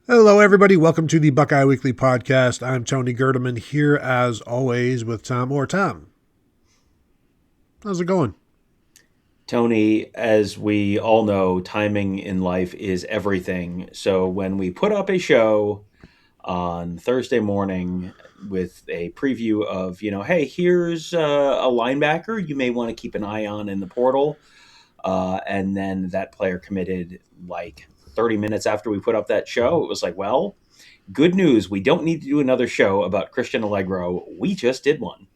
Hello, everybody. Welcome to the Buckeye Weekly Podcast. I'm Tony Gerdeman here, as always, with Tom. Tom, how's it going? Tony, as we all know, timing in life is everything. So when we put up a show on Thursday morning with a preview of, hey, here's a linebacker you may want to keep an eye on in the portal, and then that player committed like 30 minutes after we put up that show, it was like, well, good news. We don't need to do another show about Christian Alliegro. We just did one.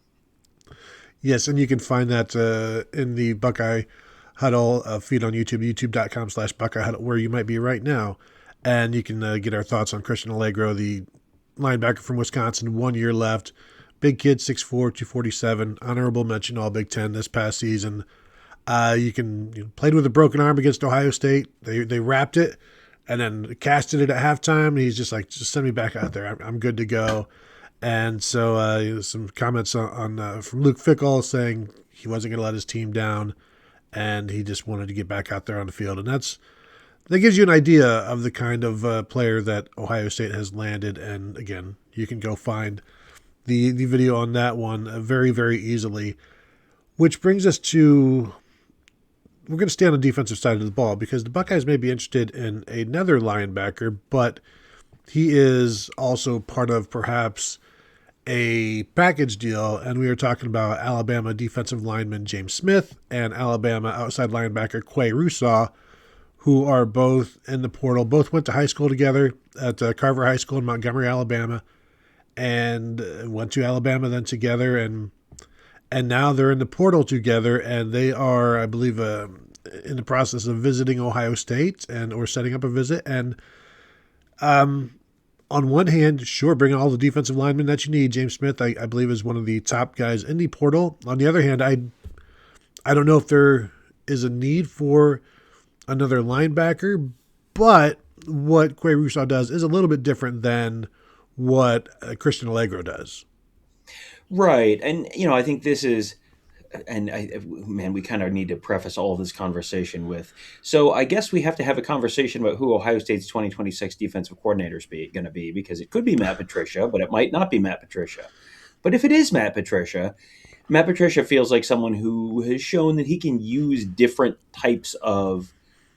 Yes, and you can find that in the Buckeye Huddle feed on YouTube, youtube.com/Buckeye Huddle, where you might be right now. And you can get our thoughts on Christian Alliegro, the linebacker from Wisconsin, 1 year left. Big kid, 6'4", 247. Honorable mention All Big Ten this past season. Played with a broken arm against Ohio State. They wrapped it and then casted it at halftime. And he's just like, just send me back out there. I'm good to go. And so some comments from Luke Fickell saying he wasn't going to let his team down, and he just wanted to get back out there on the field. And that gives you an idea of the kind of player that Ohio State has landed. And again, you can go find the video on that one very, very easily. Which brings us to, we're going to stay on the defensive side of the ball because the Buckeyes may be interested in another linebacker, but he is also part of perhaps a package deal, and we were talking about Alabama defensive lineman James Smith and Alabama outside linebacker Qua Russaw, who are both in the portal. Both went to high school together at Carver High School in Montgomery, Alabama, and went to Alabama then together, and now they're in the portal together, and they are, I believe, in the process of visiting Ohio State or setting up a visit. And on one hand, sure, bring all the defensive linemen that you need. James Smith, I believe, is one of the top guys in the portal. On the other hand, I don't know if there is a need for another linebacker, but what Qua Russaw does is a little bit different than what Christian Alliegro does. Right. And, I think this is, and man, we kind of need to preface all of this conversation with. So I guess we have to have a conversation about who Ohio State's 2026 defensive coordinators going to be, because it could be Matt Patricia, but it might not be Matt Patricia. But if it is Matt Patricia feels like someone who has shown that he can use different types of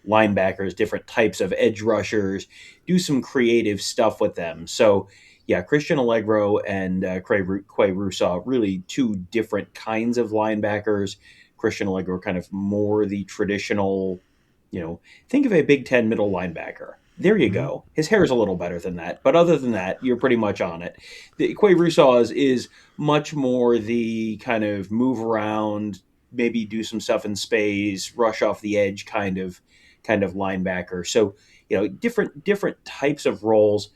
linebackers, different types of edge rushers, do some creative stuff with them. So yeah, Christian Allegro and Qua Russaw, really two different kinds of linebackers. Christian Allegro kind of more the traditional, think of a Big Ten middle linebacker. There you Mm-hmm. go. His hair is a little better than that, but other than that, you're pretty much on it. The Qua Russaw is much more the kind of move around, maybe do some stuff in space, rush off the edge kind of linebacker. So different types of roles.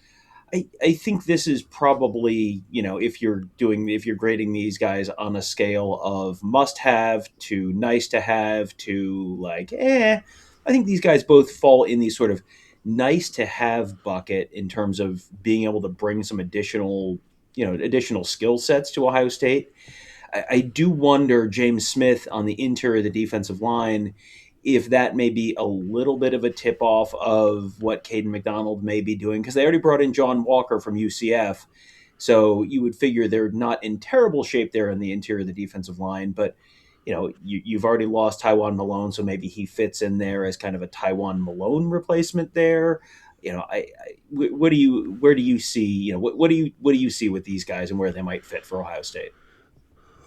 I think this is probably, if you're grading these guys on a scale of must have to nice to have to like, I think these guys both fall in the sort of nice to have bucket in terms of being able to bring some additional skill sets to Ohio State. I do wonder, James Smith on the interior of the defensive line, if that may be a little bit of a tip off of what Caden McDonald may be doing, because they already brought in John Walker from UCF. So you would figure they're not in terrible shape there in the interior of the defensive line, but you've already lost Taiwan Malone, so maybe he fits in there as kind of a Taiwan Malone replacement there. Where do you see, what do you see with these guys and where they might fit for Ohio State?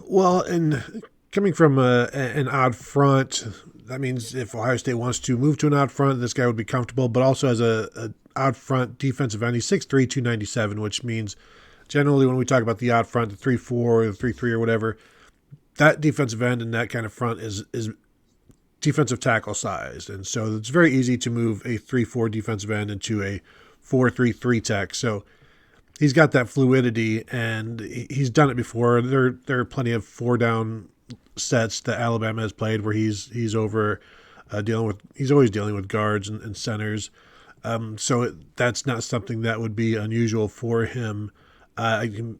Well, and coming from an odd front, that means if Ohio State wants to move to an odd front, this guy would be comfortable. But also as a odd front defensive end, he's 6'3", 297, which means generally when we talk about the odd front, the 3-4 or the 3-3 or whatever, that defensive end and that kind of front is defensive tackle sized. And so it's very easy to move a 3-4 defensive end into a 4-3-3 tech. So he's got that fluidity, and he's done it before. There are plenty of 4-down sets that Alabama has played where he's over he's always dealing with guards and centers. So that's not something that would be unusual for him.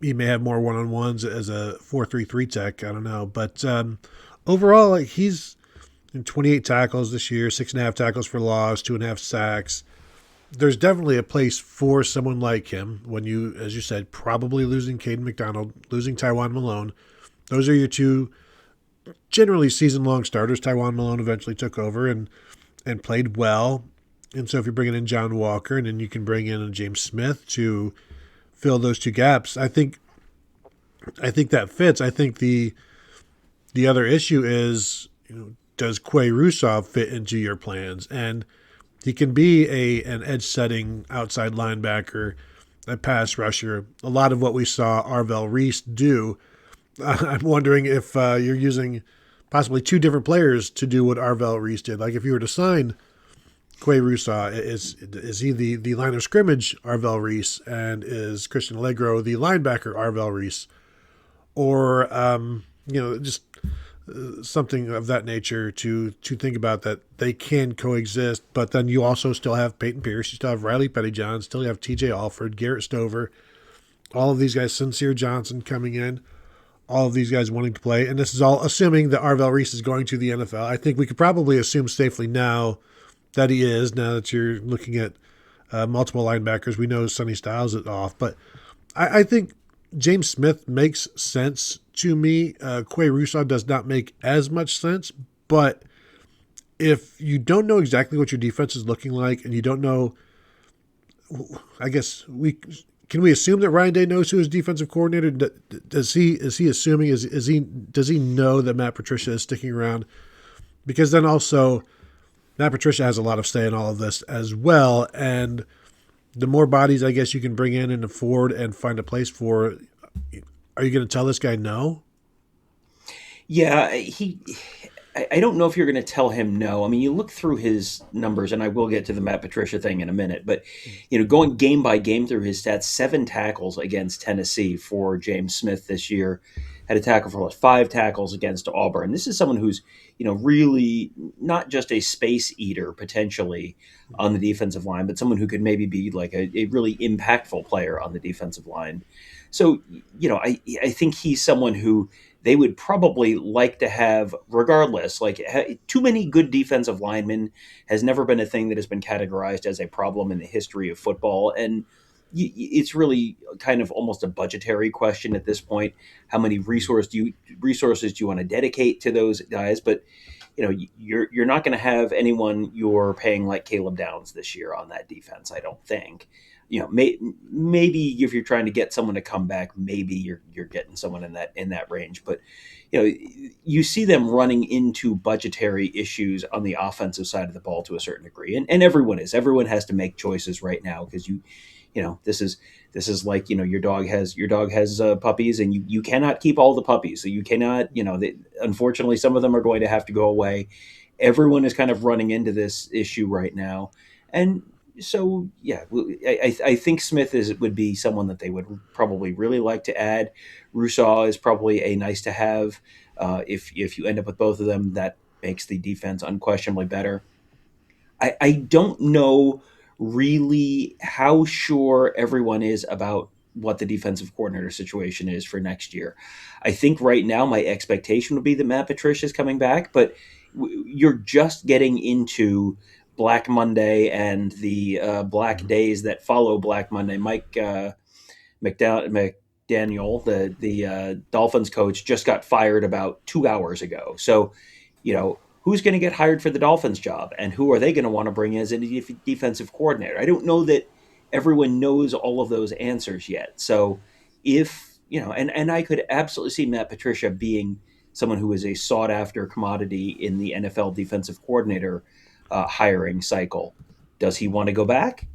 He may have more one-on-ones as a 4-3-3 tech. I don't know, but overall, he's in 28 tackles this year, 6.5 tackles for loss, 2.5 sacks. there's definitely a place for someone like him when you, as you said, probably losing Caden McDonald, losing Tywan Malone. Those are your two generally season-long starters. Tywan Malone eventually took over and played well. And so if you're bringing in John Walker and then you can bring in a James Smith to fill those two gaps, I think that fits. I think the other issue is, does Qua Russaw fit into your plans? And he can be an edge-setting outside linebacker, a pass rusher. A lot of what we saw Arvell Reese do. I'm wondering if you're using possibly two different players to do what Arvell Reese did. Like if you were to sign Qua Russaw, is he the line of scrimmage Arvell Reese, and is Christian Alliegro the linebacker Arvell Reese? Or just something of that nature to think about, that they can coexist. But then you also still have Peyton Pierce, you still have Riley Pettyjohn, still have T.J. Alford, Garrett Stover, all of these guys, Sincere Johnson coming in, all of these guys wanting to play. And this is all assuming that Arvell Reese is going to the NFL. I think we could probably assume safely now that he is, now that you're looking at multiple linebackers. We know Sonny Styles is off, but I think James Smith makes sense to me. Qua Russaw does not make as much sense, but if you don't know exactly what your defense is looking like, and you don't know, I guess can we assume that Ryan Day knows who his defensive coordinator? Is he assuming, does he know that Matt Patricia is sticking around? Because then also Matt Patricia has a lot of say in all of this as well, and the more bodies I guess you can bring in and afford and find a place for, are you going to tell this guy no? Yeah, I don't know if you're going to tell him no. I mean, you look through his numbers, and I will get to the Matt Patricia thing in a minute, but going game by game through his stats, 7 tackles against Tennessee for James Smith this year. Had a tackle for 5 tackles against Auburn. This is someone who's, really not just a space eater potentially on the defensive line, but someone who could maybe be like a really impactful player on the defensive line. So, I think he's someone who they would probably like to have regardless. Like, too many good defensive linemen has never been a thing that has been categorized as a problem in the history of football. And it's really kind of almost a budgetary question at this point. How many resources do you want to dedicate to those guys? But you're not going to have anyone you're paying like Caleb Downs this year on that defense, I don't think. Maybe if you're trying to get someone to come back, maybe you're getting someone in that range. But you see them running into budgetary issues on the offensive side of the ball to a certain degree, and everyone has to make choices right now, because this is like, your dog has puppies, and you cannot keep all the puppies, so you cannot, unfortunately some of them are going to have to go away. Everyone is kind of running into this issue right now, and so yeah, I think Smith would be someone that they would probably really like to add. Russaw is probably a nice to have. If you end up with both of them, that makes the defense unquestionably better. I don't know really how sure everyone is about what the defensive coordinator situation is for next year. I think right now my expectation would be that Matt Patricia is coming back, but you're just getting into Black Monday and the black days that follow Black Monday. Mike McDaniel, the Dolphins coach, just got fired about 2 hours ago. So, who's going to get hired for the Dolphins job, and who are they going to want to bring in as a defensive coordinator? I don't know that everyone knows all of those answers yet. So if, and I could absolutely see Matt Patricia being someone who is a sought after commodity in the NFL defensive coordinator hiring cycle. Does he want to go back?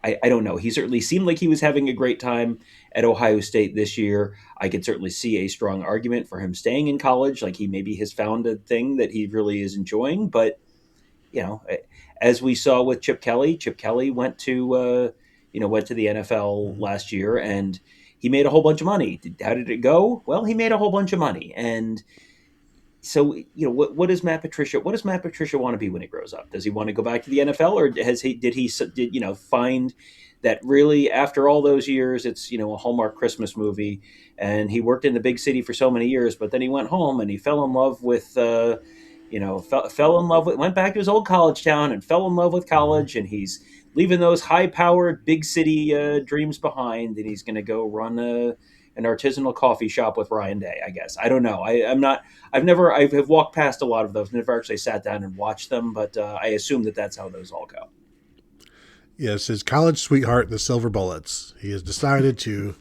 I don't know. He certainly seemed like he was having a great time at Ohio State this year. I could certainly see a strong argument for him staying in college. Like, he maybe has found a thing that he really is enjoying. But, as we saw with Chip Kelly went to the NFL last year, and he made a whole bunch of money. How did it go? Well, he made a whole bunch of money. And so, what does Matt Patricia want to be when he grows up? Does he want to go back to the NFL, or did he find that really after all those years, it's, a Hallmark Christmas movie, and he worked in the big city for so many years, but then he went home and he fell in love with, went back to his old college town and fell in love with college, and he's leaving those high-powered big city dreams behind, and he's going to go run an artisanal coffee shop with Ryan Day, I guess. I don't know. I'm not. I've walked past a lot of those. Never actually sat down and watched them, but I assume that that's how those all go. Yes, his college sweetheart, the Silver Bullets. He has decided to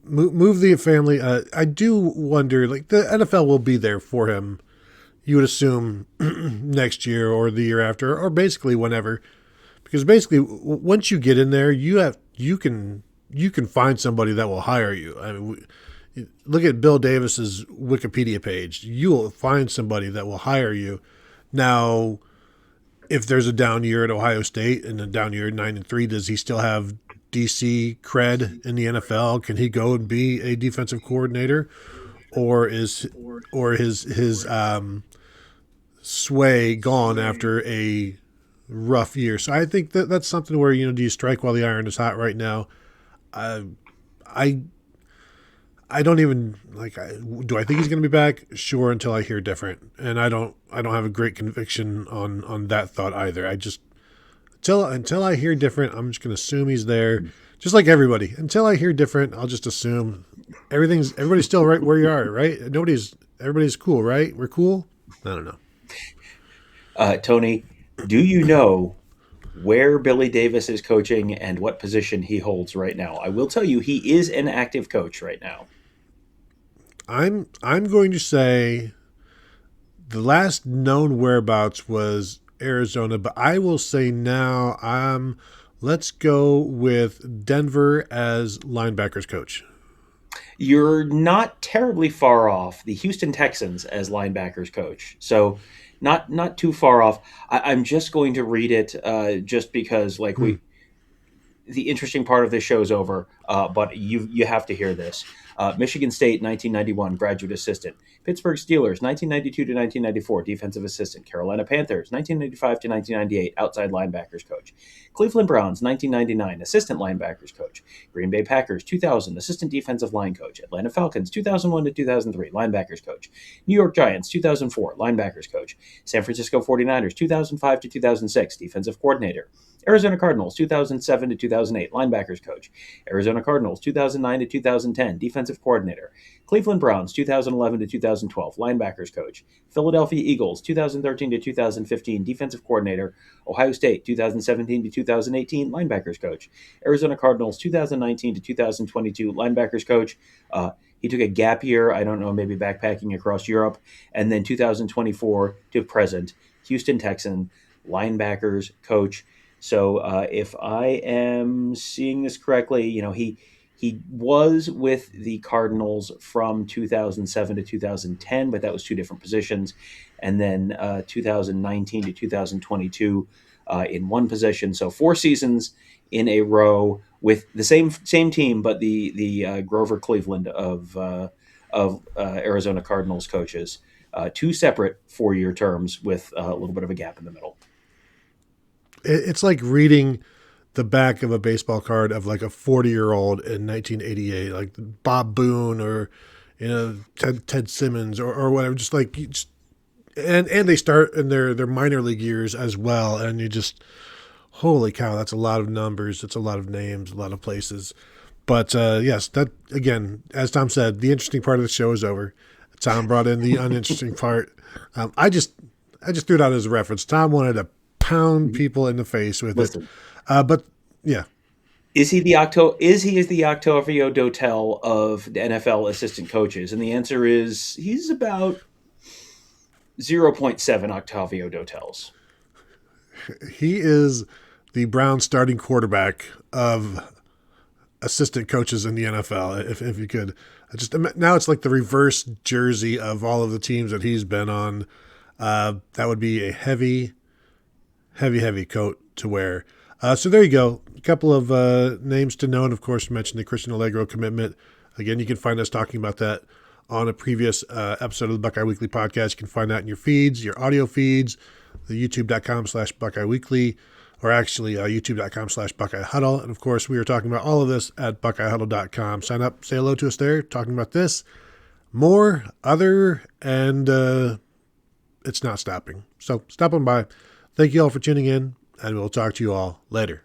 move the family. I do wonder, like, the NFL will be there for him, you would assume, next year or the year after, or basically whenever. Because basically, once you get in there, you can find somebody that will hire you. I mean, look at Bill Davis's Wikipedia page. You will find somebody that will hire you. Now, if there's a down year at Ohio State and a down year at 9-3, does he still have DC cred in the NFL? Can he go and be a defensive coordinator, or his sway gone after a rough year? So I think that's something where, do you strike while the iron is hot right now? I don't even do I think he's going to be back? Sure, until I hear different, and I don't have a great conviction on that thought either. I just until I hear different, I'm just going to assume he's there, just like everybody. Until I hear different, I'll just assume everybody's still right where you are, right? Everybody's cool, right? We're cool. I don't know. Tony, do you know where Billy Davis is coaching and what position he holds right now? I will tell you, he is an active coach right now. I'm going to say the last known whereabouts was Arizona, but I will say now let's go with Denver as linebackers coach. You're not terribly far off. The Houston Texans as linebackers coach. So not too far off. I'm just going to read it just because the interesting part of this show is over, but you have to hear this. Michigan State, 1991, graduate assistant. Pittsburgh Steelers, 1992 to 1994, defensive assistant. Carolina Panthers, 1995 to 1998, outside linebackers coach. Cleveland Browns, 1999, assistant linebackers coach. Green Bay Packers, 2000, assistant defensive line coach. Atlanta Falcons, 2001 to 2003, linebackers coach. New York Giants, 2004, linebackers coach. San Francisco 49ers, 2005 to 2006, defensive coordinator. Arizona Cardinals, 2007 to 2008, linebackers coach. Arizona Cardinals, 2009 to 2010, defensive coordinator. Cleveland Browns, 2011 to 2012, linebackers coach. Philadelphia Eagles, 2013 to 2015, defensive coordinator. Ohio State, 2017 to 2018, linebackers coach. Arizona Cardinals, 2019 to 2022, linebackers coach. He took a gap year, I don't know, maybe backpacking across Europe, and then 2024 to present, Houston Texan, linebackers coach. So if I am seeing this correctly, he was with the Cardinals from 2007 to 2010, but that was two different positions, and then 2019 to 2022 in one position. So 4 seasons in a row with the same team, but the Grover Cleveland of Arizona Cardinals coaches, 2 separate 4-year terms with a little bit of a gap in the middle. It's like reading the back of a baseball card of like a 40-year-old in 1988, like Bob Boone or Ted Simmons or whatever. Just like and they start in their minor league years as well, and you just, holy cow, that's a lot of numbers, it's a lot of names, a lot of places. But yes, that again, as Tom said, the interesting part of the show is over. Tom brought in the uninteresting part. I just threw it out as a reference. Tom wanted to pound people in the face with it. But yeah. Is he the Octavio Dotel of the NFL assistant coaches? And the answer is he's about 0.7 Octavio Dotels. He is the Browns starting quarterback of assistant coaches in the NFL, if you could. Now it's like the reverse jersey of all of the teams that he's been on. That would be a heavy coat to wear. So there you go. A couple of names to know. And, of course, we mentioned the Christian Alliegro commitment. Again, you can find us talking about that on a previous episode of the Buckeye Weekly Podcast. You can find that in your feeds, your audio feeds, the youtube.com/Buckeye Weekly, or actually youtube.com/Buckeye Huddle. And, of course, we are talking about all of this at BuckeyeHuddle.com. Sign up, say hello to us there, talking about this, more, other, and it's not stopping. So stop on by. Thank you all for tuning in. and we'll talk to you all later.